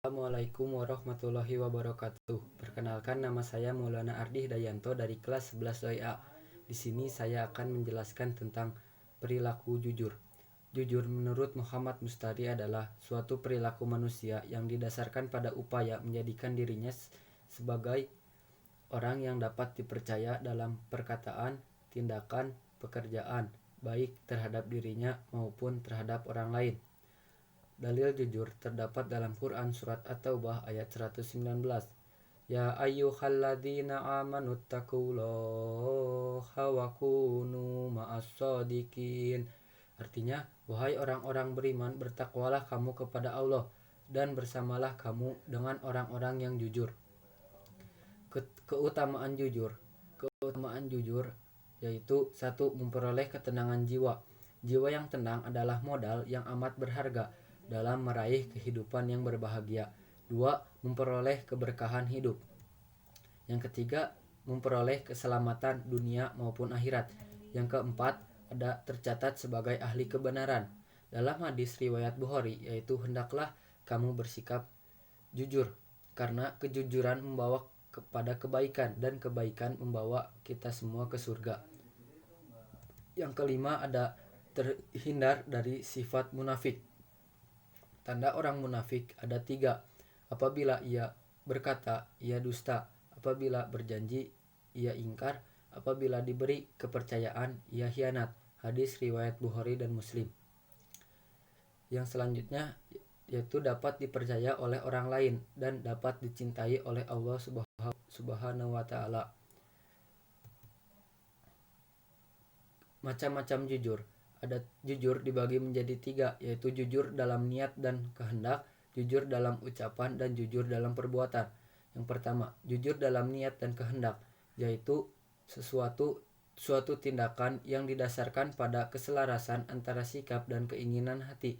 Assalamualaikum warahmatullahi wabarakatuh. Perkenalkan, nama saya Maulana Ardi Dayanto dari kelas 11 WA. Di sini saya akan menjelaskan tentang perilaku jujur. Jujur menurut Muhammad Mustari adalah suatu perilaku manusia yang didasarkan pada upaya menjadikan dirinya sebagai orang yang dapat dipercaya dalam perkataan, tindakan, pekerjaan, baik terhadap dirinya maupun terhadap orang lain. Dalil jujur terdapat dalam Quran Surat At-Taubah ayat 119. Ya ayyuhalladzina amanu taqullaha wa kunu ma'as-shadiqin. Artinya, wahai orang-orang beriman, bertakwalah kamu kepada Allah dan bersamalah kamu dengan orang-orang yang jujur. Keutamaan jujur yaitu 1. Memperoleh ketenangan jiwa. Jiwa yang tenang adalah modal yang amat berharga dalam meraih kehidupan yang berbahagia. 2. Memperoleh keberkahan hidup. Yang ketiga, memperoleh keselamatan dunia maupun akhirat. Yang keempat, ada tercatat sebagai ahli kebenaran. Dalam hadis riwayat Bukhari, yaitu hendaklah kamu bersikap jujur, karena kejujuran membawa kepada kebaikan dan kebaikan membawa kita semua ke surga. Yang kelima, ada terhindar dari sifat munafik. Tanda orang munafik ada 3. Apabila ia berkata, ia dusta. Apabila berjanji, ia ingkar. Apabila diberi kepercayaan, ia khianat. Hadis riwayat Bukhari dan Muslim. Yang selanjutnya yaitu dapat dipercaya oleh orang lain dan dapat dicintai oleh Allah Subhanahu wa Ta'ala. Macam-macam jujur. Ada jujur dibagi menjadi 3, yaitu jujur dalam niat dan kehendak, jujur dalam ucapan, dan jujur dalam perbuatan. Yang pertama, jujur dalam niat dan kehendak, yaitu suatu tindakan yang didasarkan pada keselarasan antara sikap dan keinginan hati.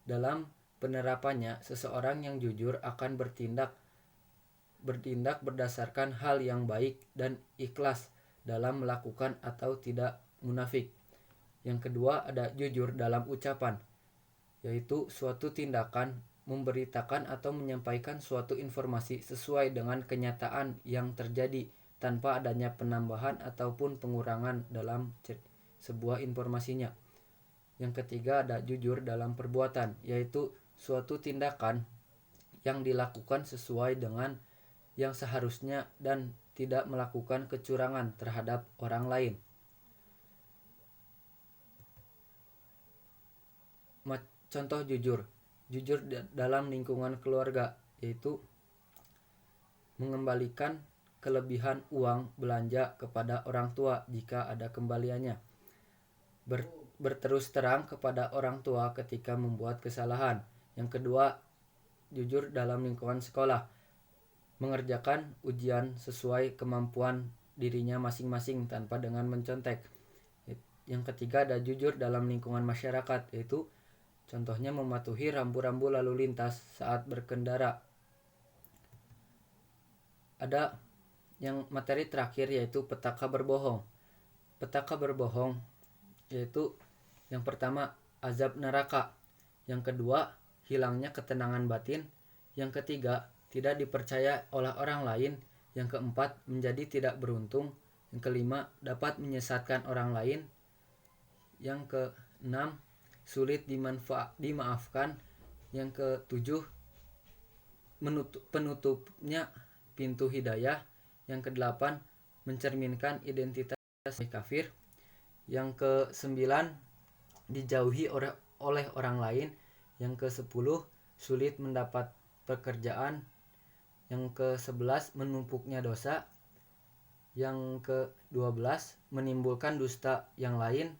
Dalam penerapannya, seseorang yang jujur akan bertindak berdasarkan hal yang baik dan ikhlas dalam melakukan atau tidak munafik. Yang kedua, ada jujur dalam ucapan, yaitu suatu tindakan memberitakan atau menyampaikan suatu informasi sesuai dengan kenyataan yang terjadi tanpa adanya penambahan ataupun pengurangan dalam sebuah informasinya. Yang ketiga, ada jujur dalam perbuatan, yaitu suatu tindakan yang dilakukan sesuai dengan yang seharusnya dan tidak melakukan kecurangan terhadap orang lain. Contoh jujur dalam lingkungan keluarga, yaitu mengembalikan kelebihan uang belanja kepada orang tua jika ada kembaliannya. Berterus terang kepada orang tua ketika membuat kesalahan. Yang kedua, jujur dalam lingkungan sekolah, mengerjakan ujian sesuai kemampuan dirinya masing-masing tanpa dengan mencontek. Yang ketiga, ada jujur dalam lingkungan masyarakat, yaitu contohnya mematuhi rambu-rambu lalu lintas saat berkendara. Ada yang materi terakhir, yaitu petaka berbohong. Petaka berbohong yaitu yang pertama, azab neraka. Yang kedua, hilangnya ketenangan batin. Yang ketiga, tidak dipercaya oleh orang lain. Yang keempat, menjadi tidak beruntung. Yang kelima, dapat menyesatkan orang lain. Yang keenam, sulit dimaafkan. Yang ketujuh, penutupnya pintu hidayah. Yang kedelapan, mencerminkan identitas kafir. Yang kesembilan, dijauhi oleh orang lain. Yang kesepuluh, sulit mendapat pekerjaan. Yang ke-11, menumpuknya dosa. Yang ke-12, menimbulkan dusta yang lain.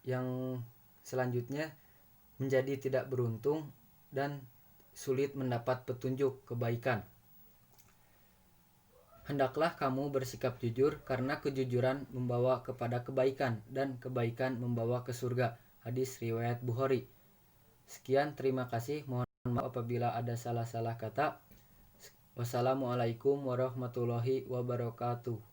Yang selanjutnya, menjadi tidak beruntung dan sulit mendapat petunjuk kebaikan. Hendaklah kamu bersikap jujur, karena kejujuran membawa kepada kebaikan dan kebaikan membawa ke surga. Hadis riwayat Bukhari. Sekian, terima kasih. Mohon maaf apabila ada salah-salah kata. Wassalamualaikum warahmatullahi wabarakatuh.